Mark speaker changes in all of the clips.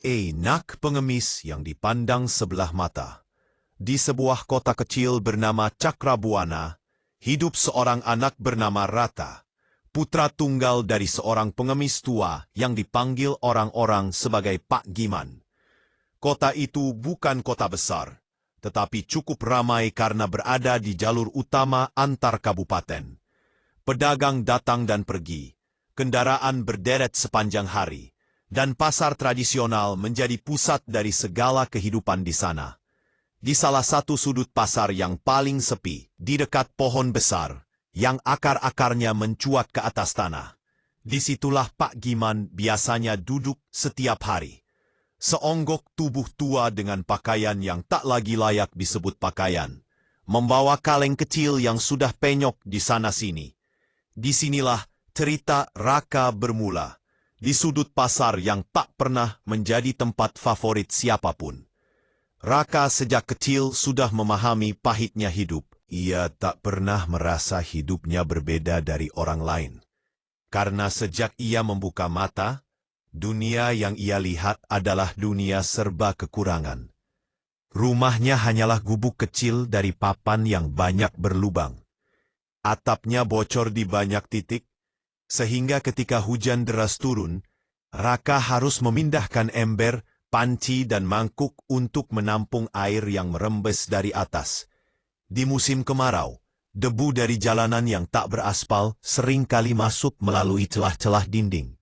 Speaker 1: Nak pengemis yang dipandang sebelah mata. Di sebuah kota kecil bernama Cakrabuana, hidup seorang anak bernama Raka, putra tunggal dari seorang pengemis tua yang dipanggil orang-orang sebagai Pak Giman. Kota itu bukan kota besar, tetapi cukup ramai karena berada di jalur utama antar kabupaten. Pedagang datang dan pergi, kendaraan berderet sepanjang hari, dan pasar tradisional menjadi pusat dari segala kehidupan di sana. Di salah satu sudut pasar yang paling sepi, di dekat pohon besar, yang akar-akarnya mencuat ke atas tanah, disitulah Pak Giman biasanya duduk setiap hari. Seonggok tubuh tua dengan pakaian yang tak lagi layak disebut pakaian, membawa kaleng kecil yang sudah penyok di sana-sini. Disinilah cerita Raka bermula. Di sudut pasar yang tak pernah menjadi tempat favorit siapapun. Raka sejak kecil sudah memahami pahitnya hidup. Ia tak pernah merasa hidupnya berbeda dari orang lain. Karena sejak ia membuka mata, dunia yang ia lihat adalah dunia serba kekurangan. Rumahnya hanyalah gubuk kecil dari papan yang banyak berlubang. Atapnya bocor di banyak titik, sehingga ketika hujan deras turun, Raka harus memindahkan ember, panci dan mangkuk untuk menampung air yang merembes dari atas. Di musim kemarau, debu dari jalanan yang tak beraspal sering kali masuk melalui celah-celah dinding.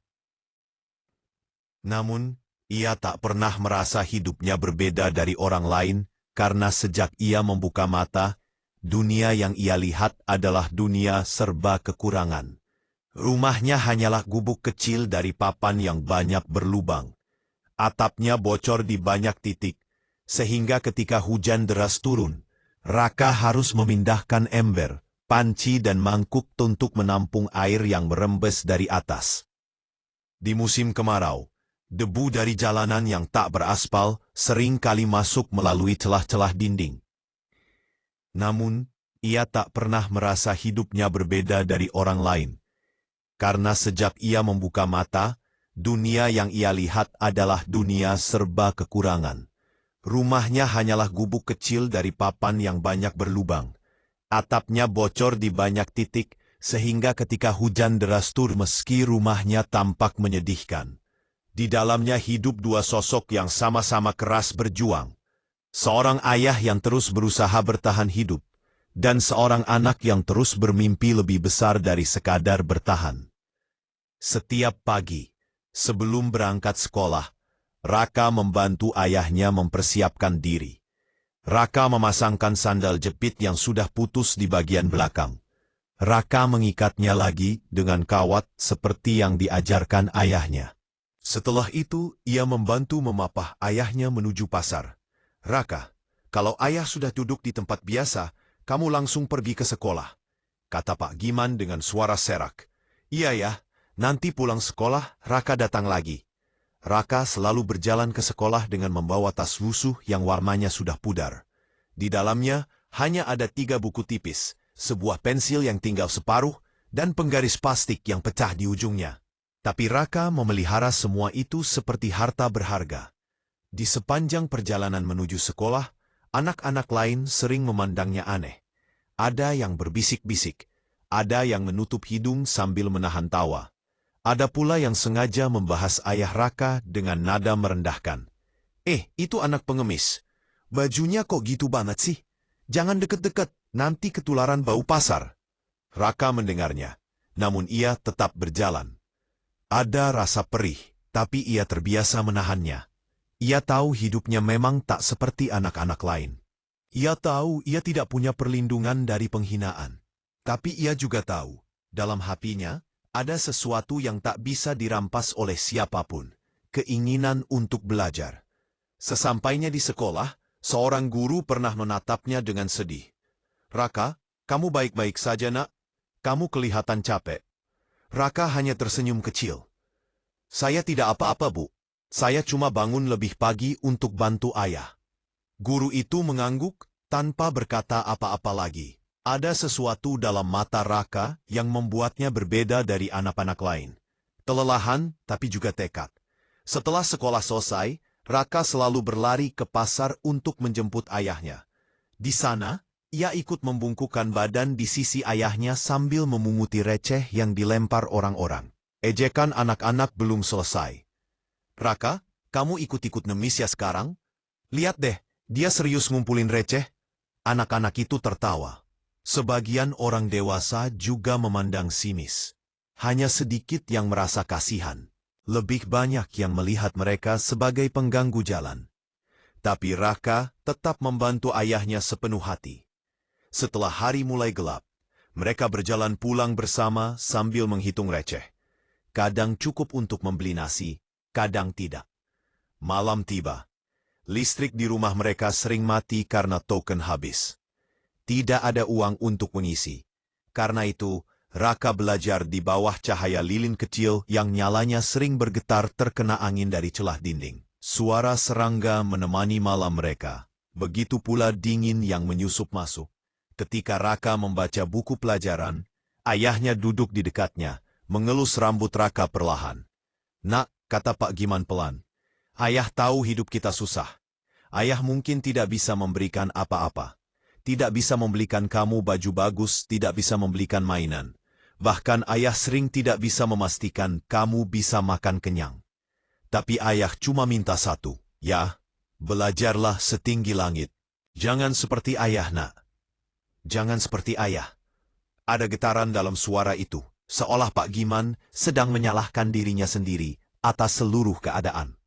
Speaker 1: Namun, ia tak pernah merasa hidupnya berbeda dari orang lain, karena sejak ia membuka mata, dunia yang ia lihat adalah dunia serba kekurangan. Rumahnya hanyalah gubuk kecil dari papan yang banyak berlubang. Atapnya bocor di banyak titik, sehingga ketika hujan deras turun, Raka harus memindahkan ember, panci dan mangkuk untuk menampung air yang merembes dari atas. Di musim kemarau, debu dari jalanan yang tak beraspal sering kali masuk melalui celah-celah dinding. Namun, ia tak pernah merasa hidupnya berbeda dari orang lain. Karena sejak ia membuka mata, dunia yang ia lihat adalah dunia serba kekurangan. Rumahnya hanyalah gubuk kecil dari papan yang banyak berlubang. Atapnya bocor di banyak titik, sehingga ketika hujan deras turun meski rumahnya tampak menyedihkan. Di dalamnya hidup dua sosok yang sama-sama keras berjuang. Seorang ayah yang terus berusaha bertahan hidup, dan seorang anak yang terus bermimpi lebih besar dari sekadar bertahan. Setiap pagi, sebelum berangkat sekolah, Raka membantu ayahnya mempersiapkan diri. Raka memasangkan sandal jepit yang sudah putus di bagian belakang. Raka mengikatnya lagi dengan kawat seperti yang diajarkan ayahnya. Setelah itu, ia membantu memapah ayahnya menuju pasar. "Raka, kalau ayah sudah duduk di tempat biasa, kamu langsung pergi ke sekolah," kata Pak Giman dengan suara serak. "Iya ya, nanti pulang sekolah, Raka datang lagi." Raka selalu berjalan ke sekolah dengan membawa tas lusuh yang warnanya sudah pudar. Di dalamnya hanya ada 3 buku tipis, sebuah pensil yang tinggal separuh, dan penggaris plastik yang pecah di ujungnya. Tapi Raka memelihara semua itu seperti harta berharga. Di sepanjang perjalanan menuju sekolah, anak-anak lain sering memandangnya aneh. Ada yang berbisik-bisik, ada yang menutup hidung sambil menahan tawa. Ada pula yang sengaja membahas ayah Raka dengan nada merendahkan. Itu anak pengemis. Bajunya kok gitu banget sih? Jangan deket-deket, nanti ketularan bau pasar." Raka mendengarnya, namun ia tetap berjalan. Ada rasa perih, tapi ia terbiasa menahannya. Ia tahu hidupnya memang tak seperti anak-anak lain. Ia tahu ia tidak punya perlindungan dari penghinaan. Tapi ia juga tahu, dalam hatinya, ada sesuatu yang tak bisa dirampas oleh siapapun, keinginan untuk belajar. Sesampainya di sekolah, seorang guru pernah menatapnya dengan sedih. "Raka, kamu baik-baik saja nak? Kamu kelihatan capek." Raka hanya tersenyum kecil. "Saya tidak apa-apa, Bu. Saya cuma bangun lebih pagi untuk bantu ayah." Guru itu mengangguk tanpa berkata apa-apa lagi. Ada sesuatu dalam mata Raka yang membuatnya berbeda dari anak-anak lain. Kelelahan, tapi juga tekad. Setelah sekolah selesai, Raka selalu berlari ke pasar untuk menjemput ayahnya. Di sana, ia ikut membungkukkan badan di sisi ayahnya sambil memunguti receh yang dilempar orang-orang. Ejekan anak-anak belum selesai. "Raka, kamu ikut-ikut ngemis ya sekarang? Lihat deh, dia serius ngumpulin receh." Anak-anak itu tertawa. Sebagian orang dewasa juga memandang sinis. Hanya sedikit yang merasa kasihan. Lebih banyak yang melihat mereka sebagai pengganggu jalan. Tapi Raka tetap membantu ayahnya sepenuh hati. Setelah hari mulai gelap, mereka berjalan pulang bersama sambil menghitung receh. Kadang cukup untuk membeli nasi, kadang tidak. Malam tiba. Listrik di rumah mereka sering mati karena token habis. Tidak ada uang untuk mengisi. Karena itu, Raka belajar di bawah cahaya lilin kecil yang nyalanya sering bergetar terkena angin dari celah dinding. Suara serangga menemani malam mereka. Begitu pula dingin yang menyusup masuk. Ketika Raka membaca buku pelajaran, ayahnya duduk di dekatnya, mengelus rambut Raka perlahan. "Nak," kata Pak Giman pelan, "ayah tahu hidup kita susah. Ayah mungkin tidak bisa memberikan apa-apa. Tidak bisa membelikan kamu baju bagus, tidak bisa membelikan mainan. Bahkan ayah sering tidak bisa memastikan kamu bisa makan kenyang. Tapi ayah cuma minta satu, ya, belajarlah setinggi langit. Jangan seperti ayah, nak. Jangan seperti ayah." Ada getaran dalam suara itu, seolah Pak Giman sedang menyalahkan dirinya sendiri atas seluruh keadaan.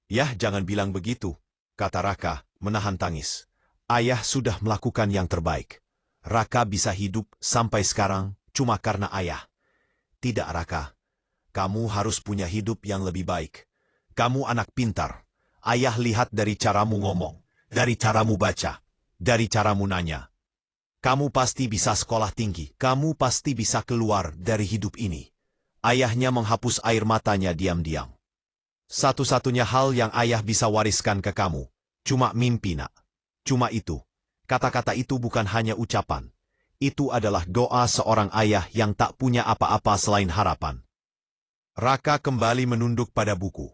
Speaker 1: "Yah, jangan bilang begitu," kata Raka, menahan tangis. "Ayah sudah melakukan yang terbaik. Raka bisa hidup sampai sekarang cuma karena ayah." "Tidak, Raka. Kamu harus punya hidup yang lebih baik. Kamu anak pintar. Ayah lihat dari caramu ngomong, dari caramu baca, dari caramu nanya. Kamu pasti bisa sekolah tinggi. Kamu pasti bisa keluar dari hidup ini." Ayahnya menghapus air matanya diam-diam. "Satu-satunya hal yang ayah bisa wariskan ke kamu, cuma mimpi, nak. Cuma itu." Kata-kata itu bukan hanya ucapan. Itu adalah doa seorang ayah yang tak punya apa-apa selain harapan. Raka kembali menunduk pada buku.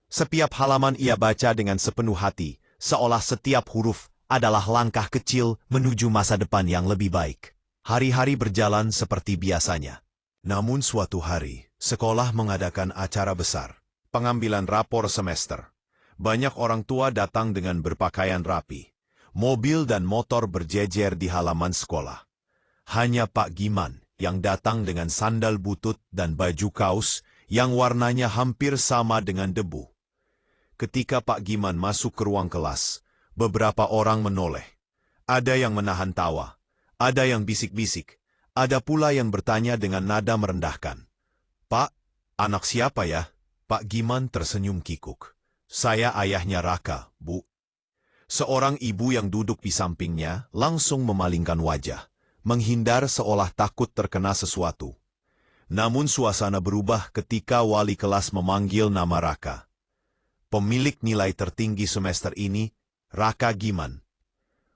Speaker 1: Setiap halaman ia baca dengan sepenuh hati, seolah setiap huruf adalah langkah kecil menuju masa depan yang lebih baik. Hari-hari berjalan seperti biasanya. Namun suatu hari, sekolah mengadakan acara besar. Pengambilan rapor semester. Banyak orang tua datang dengan berpakaian rapi. Mobil dan motor berjejer di halaman sekolah. Hanya Pak Giman yang datang dengan sandal butut dan baju kaos yang warnanya hampir sama dengan debu. Ketika Pak Giman masuk ke ruang kelas, beberapa orang menoleh. Ada yang menahan tawa, ada yang bisik-bisik, ada pula yang bertanya dengan nada merendahkan. "Pak, anak siapa ya?" Pak Giman tersenyum kikuk. "Saya ayahnya Raka, Bu." Seorang ibu yang duduk di sampingnya langsung memalingkan wajah, menghindar seolah takut terkena sesuatu. Namun suasana berubah ketika wali kelas memanggil nama Raka. Pemilik nilai tertinggi semester ini, Raka Giman.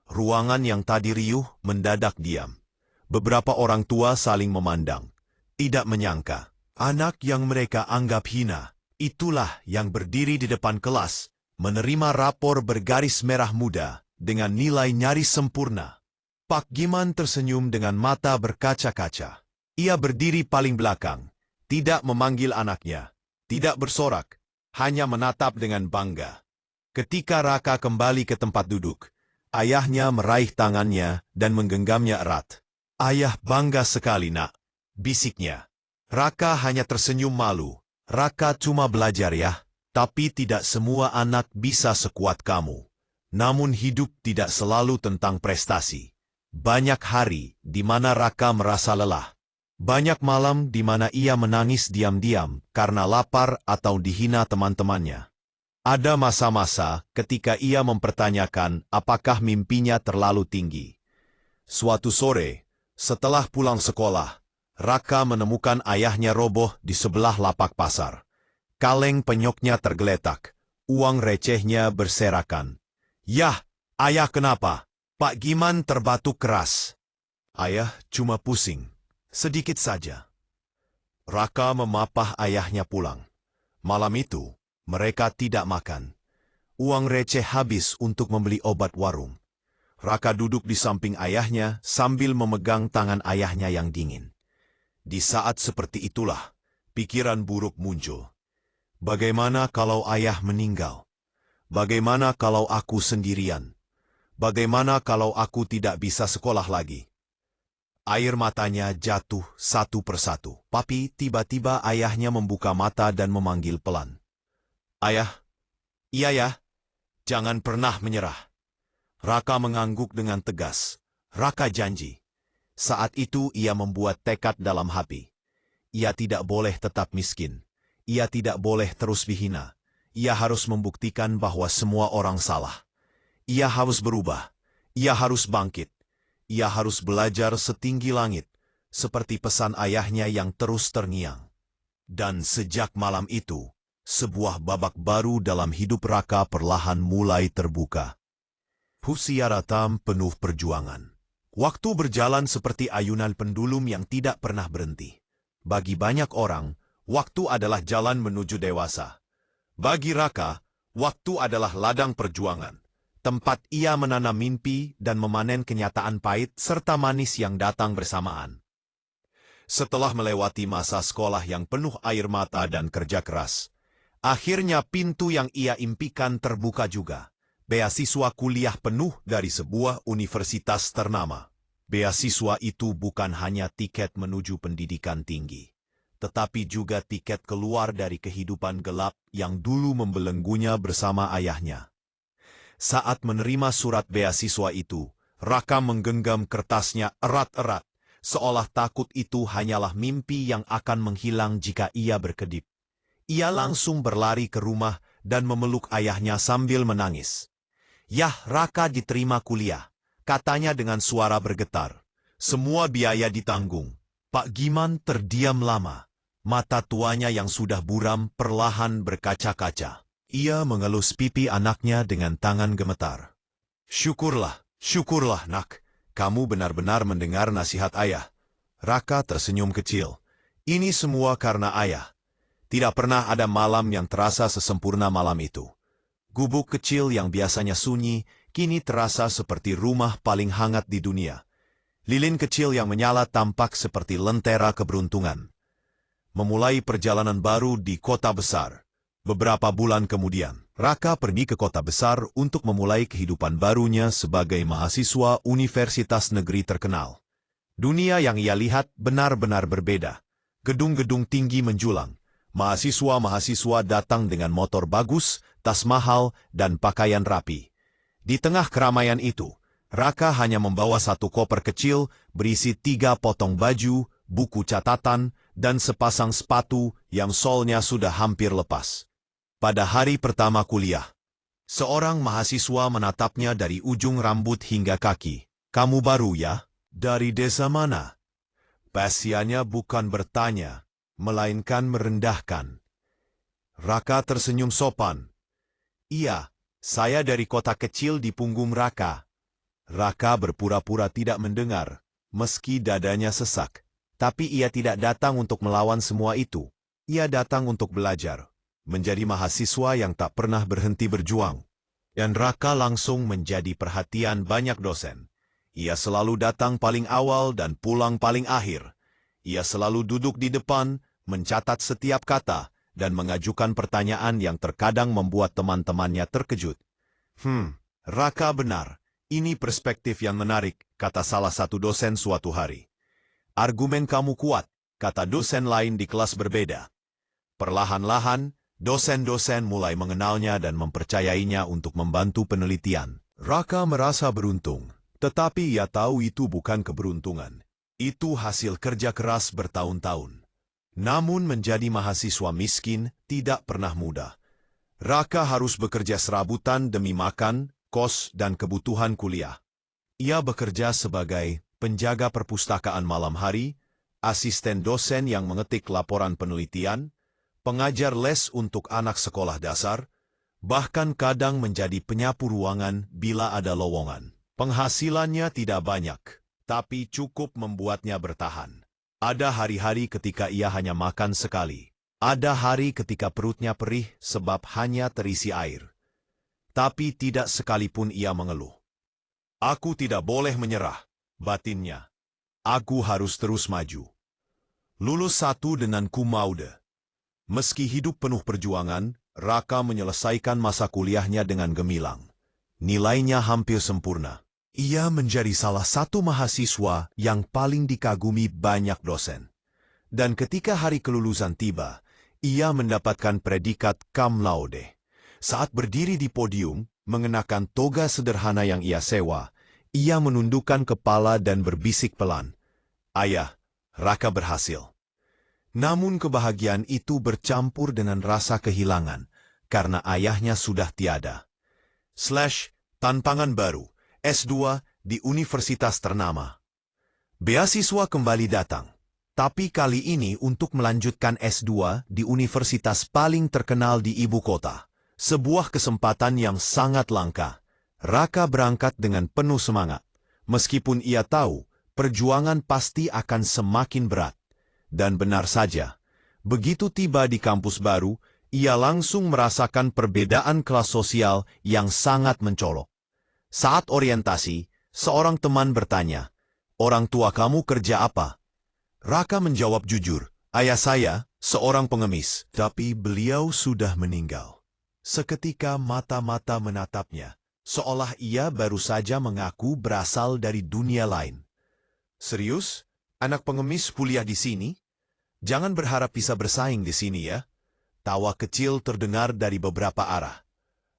Speaker 1: Ruangan yang tadi riuh mendadak diam. Beberapa orang tua saling memandang. Tidak menyangka, anak yang mereka anggap hina, itulah yang berdiri di depan kelas, menerima rapor bergaris merah muda dengan nilai nyaris sempurna. Pak Giman tersenyum dengan mata berkaca-kaca. Ia berdiri paling belakang, tidak memanggil anaknya, tidak bersorak, hanya menatap dengan bangga. Ketika Raka kembali ke tempat duduk, ayahnya meraih tangannya dan menggenggamnya erat. "Ayah bangga sekali, nak," bisiknya. Raka hanya tersenyum malu. "Raka cuma belajar ya, tapi tidak semua anak bisa sekuat kamu. Namun hidup tidak selalu tentang prestasi. Banyak hari di mana Raka merasa lelah. Banyak malam di mana ia menangis diam-diam karena lapar atau dihina teman-temannya. Ada masa-masa ketika ia mempertanyakan apakah mimpinya terlalu tinggi. Suatu sore, setelah pulang sekolah, Raka menemukan ayahnya roboh di sebelah lapak pasar. Kaleng penyoknya tergeletak, uang recehnya berserakan. "Yah, ayah kenapa?" Pak Giman terbatuk keras. "Ayah cuma pusing. Sedikit saja." Raka memapah ayahnya pulang. Malam itu, mereka tidak makan. Uang receh habis untuk membeli obat warung. Raka duduk di samping ayahnya sambil memegang tangan ayahnya yang dingin. Di saat seperti itulah, pikiran buruk muncul. Bagaimana kalau ayah meninggal? Bagaimana kalau aku sendirian? Bagaimana kalau aku tidak bisa sekolah lagi? Air matanya jatuh satu persatu. Tapi tiba-tiba ayahnya membuka mata dan memanggil pelan. Ayah, iya ya, jangan pernah menyerah. Raka mengangguk dengan tegas. Raka janji. Saat itu ia membuat tekad dalam hati. Ia tidak boleh tetap miskin. Ia tidak boleh terus dihina. Ia harus membuktikan bahwa semua orang salah. Ia harus berubah. Ia harus bangkit. Ia harus belajar setinggi langit, seperti pesan ayahnya yang terus terngiang. Dan sejak malam itu, sebuah babak baru dalam hidup Raka perlahan mulai terbuka. Usia Ratam penuh perjuangan. Waktu berjalan seperti ayunan pendulum yang tidak pernah berhenti. Bagi banyak orang, waktu adalah jalan menuju dewasa. Bagi Raka, waktu adalah ladang perjuangan. Tempat ia menanam mimpi dan memanen kenyataan pahit serta manis yang datang bersamaan. Setelah melewati masa sekolah yang penuh air mata dan kerja keras, akhirnya pintu yang ia impikan terbuka juga. Beasiswa kuliah penuh dari sebuah universitas ternama. Beasiswa itu bukan hanya tiket menuju pendidikan tinggi, tetapi juga tiket keluar dari kehidupan gelap yang dulu membelenggunya bersama ayahnya. Saat menerima surat beasiswa itu, Raka menggenggam kertasnya erat-erat, seolah takut itu hanyalah mimpi yang akan menghilang jika ia berkedip. Ia langsung berlari ke rumah dan memeluk ayahnya sambil menangis. Yah, Raka diterima kuliah, katanya dengan suara bergetar. Semua biaya ditanggung. Pak Giman terdiam lama. Mata tuanya yang sudah buram perlahan berkaca-kaca. Ia mengelus pipi anaknya dengan tangan gemetar. Syukurlah, syukurlah nak, kamu benar-benar mendengar nasihat ayah. Raka tersenyum kecil. Ini semua karena ayah. Tidak pernah ada malam yang terasa sesempurna malam itu. Gubuk kecil yang biasanya sunyi, kini terasa seperti rumah paling hangat di dunia. Lilin kecil yang menyala tampak seperti lentera keberuntungan. Memulai perjalanan baru di kota besar. Beberapa bulan kemudian, Raka pergi ke kota besar untuk memulai kehidupan barunya sebagai mahasiswa universitas negeri terkenal. Dunia yang ia lihat benar-benar berbeda. Gedung-gedung tinggi menjulang. Mahasiswa-mahasiswa datang dengan motor bagus, tas mahal, dan pakaian rapi. Di tengah keramaian itu, Raka hanya membawa satu koper kecil berisi 3 potong baju, buku catatan, dan sepasang sepatu yang solnya sudah hampir lepas. Pada hari pertama kuliah, seorang mahasiswa menatapnya dari ujung rambut hingga kaki. Kamu baru ya? Dari desa mana? Pasiannya bukan bertanya, melainkan merendahkan. Raka tersenyum sopan. Iya, saya dari kota kecil di punggung Raka. Raka berpura-pura tidak mendengar, meski dadanya sesak. Tapi ia tidak datang untuk melawan semua itu. Ia datang untuk belajar, menjadi mahasiswa yang tak pernah berhenti berjuang. Dan Raka langsung menjadi perhatian banyak dosen. Ia selalu datang paling awal dan pulang paling akhir. Ia selalu duduk di depan, mencatat setiap kata, dan mengajukan pertanyaan yang terkadang membuat teman-temannya terkejut. Raka benar. Ini perspektif yang menarik, kata salah satu dosen suatu hari. Argumen kamu kuat, kata dosen lain di kelas berbeda. Perlahan-lahan, dosen-dosen mulai mengenalnya dan mempercayainya untuk membantu penelitian. Raka merasa beruntung, tetapi ia tahu itu bukan keberuntungan. Itu hasil kerja keras bertahun-tahun. Namun menjadi mahasiswa miskin tidak pernah mudah. Raka harus bekerja serabutan demi makan, kos, dan kebutuhan kuliah. Ia bekerja sebagai penjaga perpustakaan malam hari, asisten dosen yang mengetik laporan penelitian, pengajar les untuk anak sekolah dasar, bahkan kadang menjadi penyapu ruangan bila ada lowongan. Penghasilannya tidak banyak, tapi cukup membuatnya bertahan. Ada hari-hari ketika ia hanya makan sekali. Ada hari ketika perutnya perih sebab hanya terisi air. tapi tidak sekalipun ia mengeluh. Aku tidak boleh menyerah, batinnya. Aku harus terus maju. Lulus 1 dengan cum laude. Meski hidup penuh perjuangan, Raka menyelesaikan masa kuliahnya dengan gemilang. Nilainya hampir sempurna. Ia menjadi salah satu mahasiswa yang paling dikagumi banyak dosen. Dan ketika hari kelulusan tiba, ia mendapatkan predikat cum laude. Saat berdiri di podium, mengenakan toga sederhana yang ia sewa, ia menundukkan kepala dan berbisik pelan, "Ayah, Raka berhasil." Namun kebahagiaan itu bercampur dengan rasa kehilangan, karena ayahnya sudah tiada. Tantangan baru, S2 di universitas ternama. Beasiswa kembali datang, tapi kali ini untuk melanjutkan S2 di universitas paling terkenal di ibu kota. Sebuah kesempatan yang sangat langka. Raka berangkat dengan penuh semangat, meskipun ia tahu perjuangan pasti akan semakin berat. Dan benar saja, begitu tiba di kampus baru, ia langsung merasakan perbedaan kelas sosial yang sangat mencolok. Saat orientasi, seorang teman bertanya, "Orang tua kamu kerja apa?" Raka menjawab jujur, "Ayah saya, seorang pengemis." Tapi beliau sudah meninggal. Seketika mata-mata menatapnya, seolah ia baru saja mengaku berasal dari dunia lain. "Serius? Anak pengemis kuliah di sini? Jangan berharap bisa bersaing di sini ya." Tawa kecil terdengar dari beberapa arah.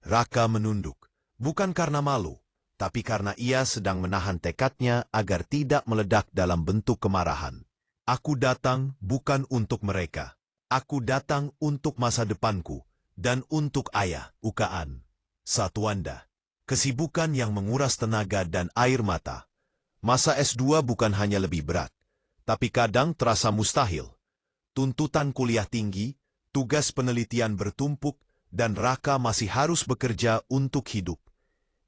Speaker 1: Raka menunduk, bukan karena malu, tapi karena ia sedang menahan tekadnya agar tidak meledak dalam bentuk kemarahan. "Aku datang bukan untuk mereka. Aku datang untuk masa depanku. Dan untuk ayah, ukaan. Satuanda. Kesibukan yang menguras tenaga dan air mata. Masa S2 bukan hanya lebih berat, tapi kadang terasa mustahil. Tuntutan kuliah tinggi, tugas penelitian bertumpuk, dan Raka masih harus bekerja untuk hidup.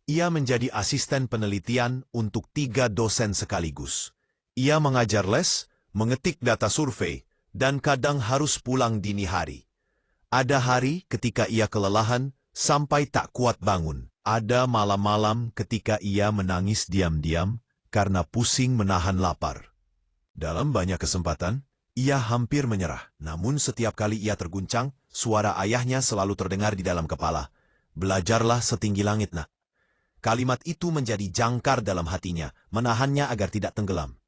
Speaker 1: Ia menjadi asisten penelitian untuk 3 dosen sekaligus. Ia mengajar les, mengetik data survei, dan kadang harus pulang dini hari. Ada hari ketika ia kelelahan sampai tak kuat bangun. Ada malam-malam ketika ia menangis diam-diam karena pusing menahan lapar. Dalam banyak kesempatan, ia hampir menyerah. Namun setiap kali ia terguncang, suara ayahnya selalu terdengar di dalam kepala. "Belajarlah setinggi langit, nak." Kalimat itu menjadi jangkar dalam hatinya, menahannya agar tidak tenggelam.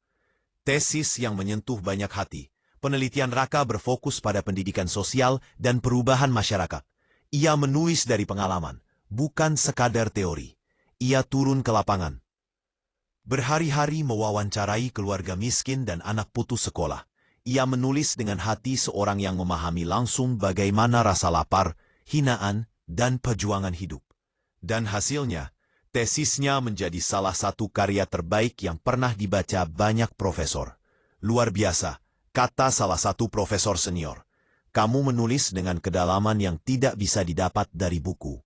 Speaker 1: Tesis yang menyentuh banyak hati. Penelitian Raka berfokus pada pendidikan sosial dan perubahan masyarakat. Ia menulis dari pengalaman, bukan sekadar teori. Ia turun ke lapangan. Berhari-hari mewawancarai keluarga miskin dan anak putus sekolah. Ia menulis dengan hati seorang yang memahami langsung bagaimana rasa lapar, hinaan, dan perjuangan hidup. Dan hasilnya, tesisnya menjadi salah satu karya terbaik yang pernah dibaca banyak profesor. "Luar biasa," kata salah satu profesor senior. "Kamu menulis dengan kedalaman yang tidak bisa didapat dari buku."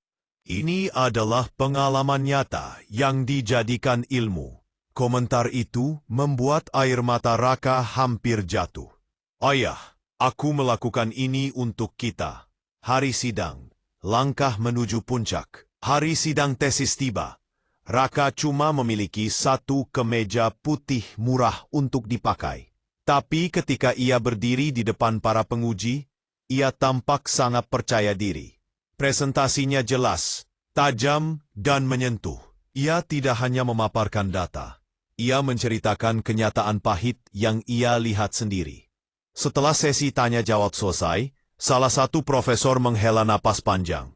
Speaker 1: Ini adalah pengalaman nyata yang dijadikan ilmu. Komentar itu membuat air mata Raka hampir jatuh. "Ayah, aku melakukan ini untuk kita." Hari sidang, langkah menuju puncak. Hari sidang tesis tiba. Raka cuma memiliki 1 kemeja putih murah untuk dipakai. Tapi ketika ia berdiri di depan para penguji, ia tampak sangat percaya diri. Presentasinya jelas, tajam, dan menyentuh. Ia tidak hanya memaparkan data. Ia menceritakan kenyataan pahit yang ia lihat sendiri. Setelah sesi tanya-jawab selesai, salah satu profesor menghela napas panjang.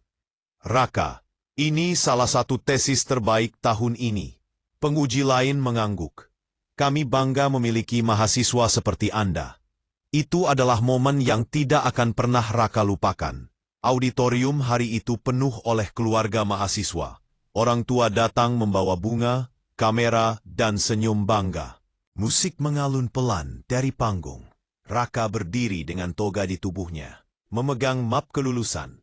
Speaker 1: "Raka, ini salah satu tesis terbaik tahun ini." Penguji lain mengangguk. "Kami bangga memiliki mahasiswa seperti Anda." Itu adalah momen yang tidak akan pernah Raka lupakan. Auditorium hari itu penuh oleh keluarga mahasiswa. Orang tua datang membawa bunga, kamera, dan senyum bangga. Musik mengalun pelan dari panggung. Raka berdiri dengan toga di tubuhnya, memegang map kelulusan.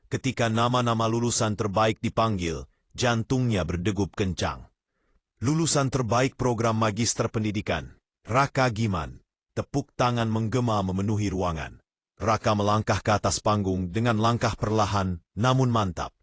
Speaker 1: Ketika nama-nama lulusan terbaik dipanggil, jantungnya berdegup kencang. Lulusan terbaik program magister pendidikan, Raka Giman. Tepuk tangan menggema memenuhi ruangan. Raka melangkah ke atas panggung dengan langkah perlahan namun mantap.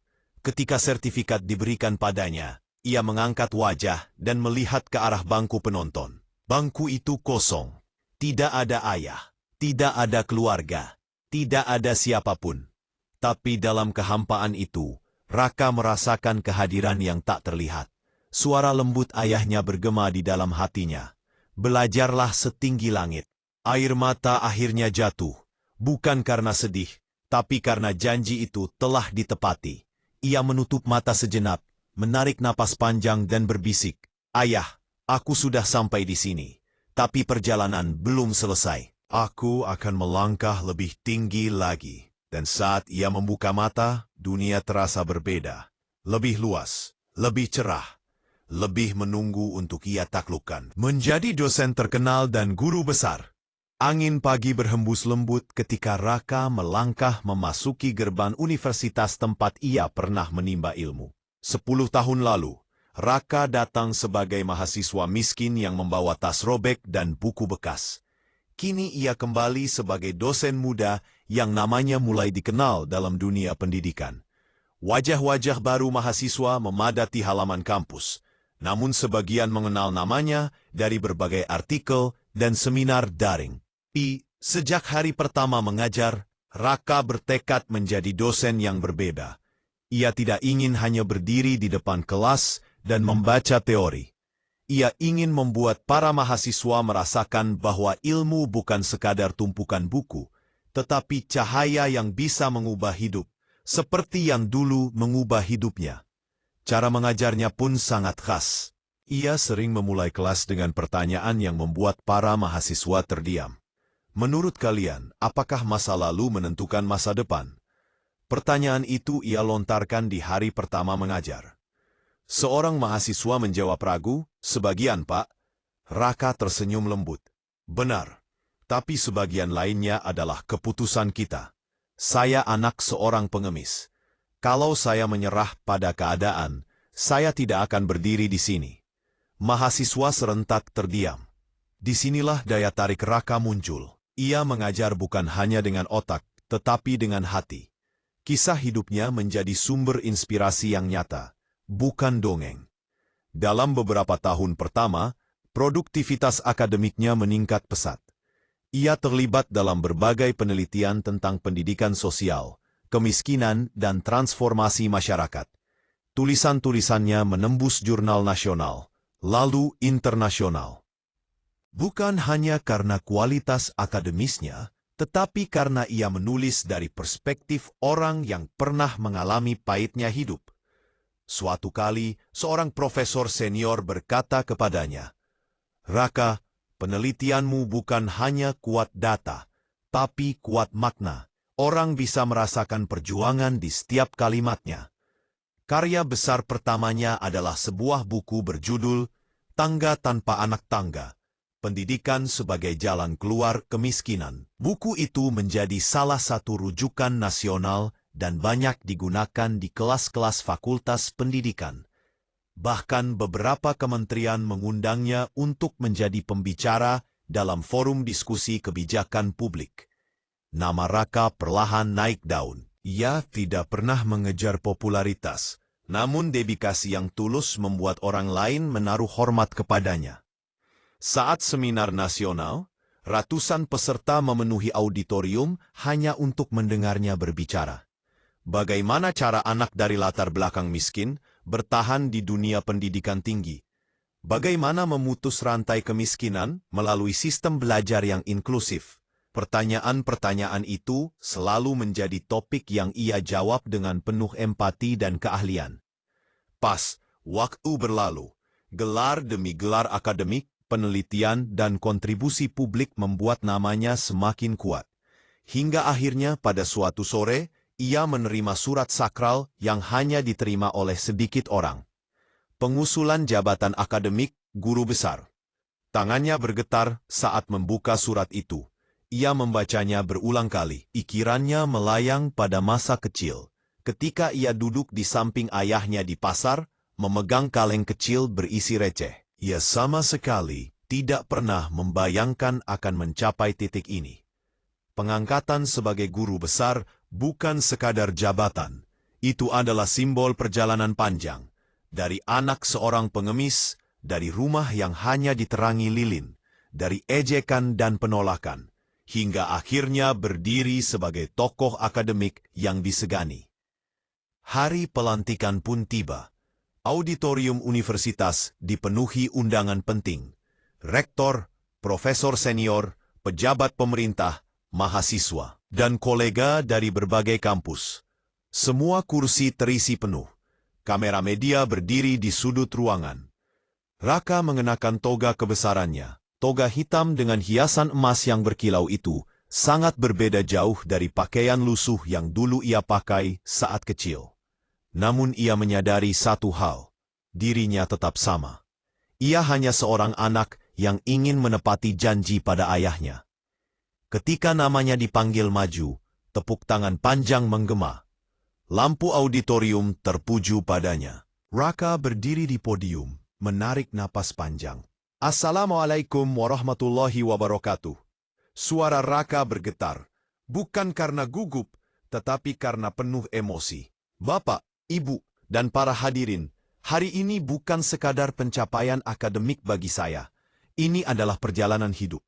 Speaker 1: Ketika sertifikat diberikan padanya, ia mengangkat wajah dan melihat ke arah bangku penonton. Bangku itu kosong. Tidak ada ayah, tidak ada keluarga, tidak ada siapapun. Tapi dalam kehampaan itu, Raka merasakan kehadiran yang tak terlihat. Suara lembut ayahnya bergema di dalam hatinya. Belajarlah setinggi langit. Air mata akhirnya jatuh, bukan karena sedih, tapi karena janji itu telah ditepati. Ia menutup mata sejenak, menarik napas panjang dan berbisik, "Ayah, aku sudah sampai di sini, tapi perjalanan belum selesai. Aku akan melangkah lebih tinggi lagi." Dan saat ia membuka mata, dunia terasa berbeda. Lebih luas, lebih cerah, lebih menunggu untuk ia taklukkan. Menjadi dosen terkenal dan guru besar. Angin pagi berhembus lembut ketika Raka melangkah memasuki gerbang universitas tempat ia pernah menimba ilmu. 10 tahun lalu, Raka datang sebagai mahasiswa miskin yang membawa tas robek dan buku bekas. Kini ia kembali sebagai dosen muda yang namanya mulai dikenal dalam dunia pendidikan. Wajah-wajah baru mahasiswa memadati halaman kampus, namun sebagian mengenal namanya dari berbagai artikel dan seminar daring. Sejak hari pertama mengajar, Raka bertekad menjadi dosen yang berbeda. Ia tidak ingin hanya berdiri di depan kelas dan membaca teori. Ia ingin membuat para mahasiswa merasakan bahwa ilmu bukan sekadar tumpukan buku, tetapi cahaya yang bisa mengubah hidup, seperti yang dulu mengubah hidupnya. Cara mengajarnya pun sangat khas. Ia sering memulai kelas dengan pertanyaan yang membuat para mahasiswa terdiam. "Menurut kalian, apakah masa lalu menentukan masa depan?" Pertanyaan itu ia lontarkan di hari pertama mengajar. Seorang mahasiswa menjawab ragu, "Sebagian, Pak." Raka tersenyum lembut. "Benar, tapi sebagian lainnya adalah keputusan kita. Saya anak seorang pengemis. Kalau saya menyerah pada keadaan, saya tidak akan berdiri di sini." Mahasiswa serentak terdiam. Disinilah daya tarik Raka muncul. Ia mengajar bukan hanya dengan otak, tetapi dengan hati. Kisah hidupnya menjadi sumber inspirasi yang nyata, bukan dongeng. Dalam beberapa tahun pertama, produktivitas akademiknya meningkat pesat. Ia terlibat dalam berbagai penelitian tentang pendidikan sosial, kemiskinan, dan transformasi masyarakat. Tulisan-tulisannya menembus jurnal nasional, lalu internasional. Bukan hanya karena kualitas akademisnya, tetapi karena ia menulis dari perspektif orang yang pernah mengalami pahitnya hidup. Suatu kali, seorang profesor senior berkata kepadanya, "Raka, penelitianmu bukan hanya kuat data, tapi kuat makna. Orang bisa merasakan perjuangan di setiap kalimatnya." Karya besar pertamanya adalah sebuah buku berjudul "Tangga Tanpa Anak Tangga, Pendidikan sebagai Jalan Keluar Kemiskinan." Buku itu menjadi salah satu rujukan nasional dan banyak digunakan di kelas-kelas fakultas pendidikan. Bahkan beberapa kementerian mengundangnya untuk menjadi pembicara dalam forum diskusi kebijakan publik. Nama Raka perlahan naik daun. Ia tidak pernah mengejar popularitas, namun dedikasi yang tulus membuat orang lain menaruh hormat kepadanya. Saat seminar nasional, ratusan peserta memenuhi auditorium hanya untuk mendengarnya berbicara. Bagaimana cara anak dari latar belakang miskin bertahan di dunia pendidikan tinggi? Bagaimana memutus rantai kemiskinan melalui sistem belajar yang inklusif? Pertanyaan-pertanyaan itu selalu menjadi topik yang ia jawab dengan penuh empati dan keahlian. Pas waktu berlalu, gelar demi gelar akademik, penelitian, dan kontribusi publik membuat namanya semakin kuat. Hingga akhirnya pada suatu sore, ia menerima surat sakral yang hanya diterima oleh sedikit orang. Pengusulan jabatan akademik, guru besar. Tangannya bergetar saat membuka surat itu. Ia membacanya berulang kali. Pikirannya melayang pada masa kecil, ketika ia duduk di samping ayahnya di pasar, memegang kaleng kecil berisi receh. Ia sama sekali tidak pernah membayangkan akan mencapai titik ini. Pengangkatan sebagai guru besar bukan sekadar jabatan. Itu adalah simbol perjalanan panjang, dari anak seorang pengemis, dari rumah yang hanya diterangi lilin, dari ejekan dan penolakan, hingga akhirnya berdiri sebagai tokoh akademik yang disegani. Hari pelantikan pun tiba. Auditorium universitas dipenuhi undangan penting. Rektor, profesor senior, pejabat pemerintah, mahasiswa, dan kolega dari berbagai kampus. Semua kursi terisi penuh. Kamera media berdiri di sudut ruangan. Raka mengenakan toga kebesarannya. Toga hitam dengan hiasan emas yang berkilau itu sangat berbeda jauh dari pakaian lusuh yang dulu ia pakai saat kecil. Namun ia menyadari satu hal, dirinya tetap sama. Ia hanya seorang anak yang ingin menepati janji pada ayahnya. Ketika namanya dipanggil maju, tepuk tangan panjang menggema. Lampu auditorium terpuju padanya. Raka berdiri di podium, menarik napas panjang. Assalamualaikum warahmatullahi wabarakatuh. Suara Raka bergetar, bukan karena gugup, tetapi karena penuh emosi. Bapak, Ibu, dan para hadirin, hari ini bukan sekadar pencapaian akademik bagi saya. Ini adalah perjalanan hidup.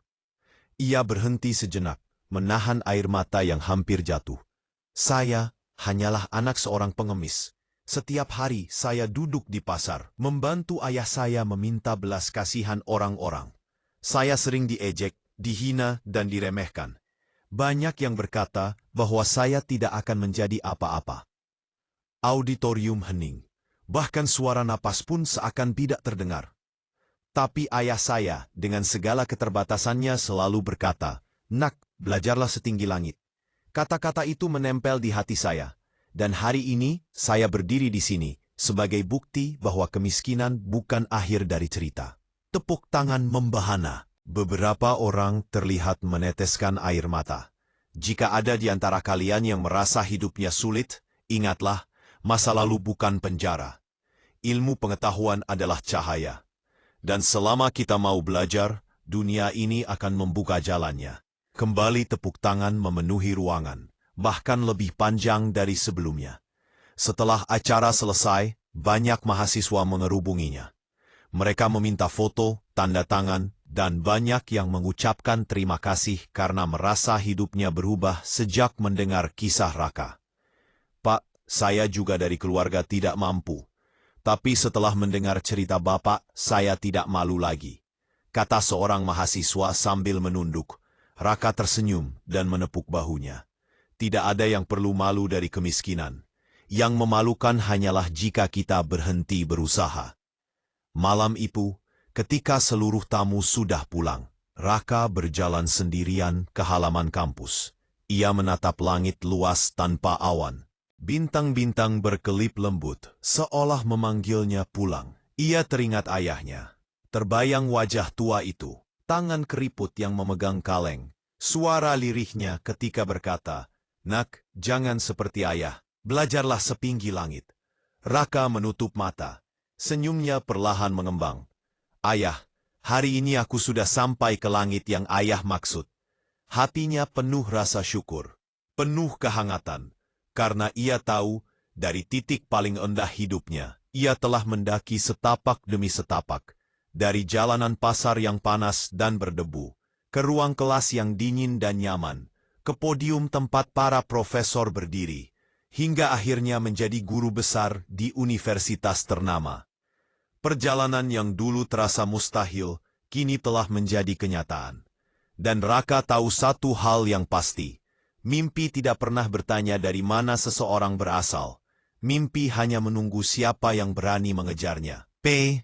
Speaker 1: Ia berhenti sejenak, menahan air mata yang hampir jatuh. Saya hanyalah anak seorang pengemis. Setiap hari saya duduk di pasar, membantu ayah saya meminta belas kasihan orang-orang. Saya sering diejek, dihina, dan diremehkan. Banyak yang berkata bahwa saya tidak akan menjadi apa-apa. Auditorium hening. Bahkan suara napas pun seakan tidak terdengar. Tapi ayah saya dengan segala keterbatasannya selalu berkata, "Nak, belajarlah setinggi langit." Kata-kata itu menempel di hati saya. Dan hari ini saya berdiri di sini sebagai bukti bahwa kemiskinan bukan akhir dari cerita. Tepuk tangan membahana. Beberapa orang terlihat meneteskan air mata. Jika ada di antara kalian yang merasa hidupnya sulit, ingatlah, masa lalu bukan penjara. Ilmu pengetahuan adalah cahaya. Dan selama kita mau belajar, dunia ini akan membuka jalannya. Kembali tepuk tangan memenuhi ruangan, bahkan lebih panjang dari sebelumnya. Setelah acara selesai, banyak mahasiswa mengerubunginya. Mereka meminta foto, tanda tangan, dan banyak yang mengucapkan terima kasih karena merasa hidupnya berubah sejak mendengar kisah Raka. "Pak, saya juga dari keluarga tidak mampu. Tapi setelah mendengar cerita Bapak, saya tidak malu lagi," kata seorang mahasiswa sambil menunduk. Raka tersenyum dan menepuk bahunya. Tidak ada yang perlu malu dari kemiskinan. Yang memalukan hanyalah jika kita berhenti berusaha. Malam itu, ketika seluruh tamu sudah pulang, Raka berjalan sendirian ke halaman kampus. Ia menatap langit luas tanpa awan. Bintang-bintang berkelip lembut, seolah memanggilnya pulang. Ia teringat ayahnya. Terbayang wajah tua itu, tangan keriput yang memegang kaleng, suara lirihnya ketika berkata, "Nak, jangan seperti ayah, belajarlah sepinggi langit." Raka menutup mata, senyumnya perlahan mengembang. "Ayah, hari ini aku sudah sampai ke langit yang ayah maksud." Hatinya penuh rasa syukur, penuh kehangatan, karena ia tahu dari titik paling rendah hidupnya, ia telah mendaki setapak demi setapak, dari jalanan pasar yang panas dan berdebu, ke ruang kelas yang dingin dan nyaman, ke podium tempat para profesor berdiri, hingga akhirnya menjadi guru besar di universitas ternama. Perjalanan yang dulu terasa mustahil, kini telah menjadi kenyataan. Dan Raka tahu satu hal yang pasti, mimpi tidak pernah bertanya dari mana seseorang berasal. Mimpi hanya menunggu siapa yang berani mengejarnya. P.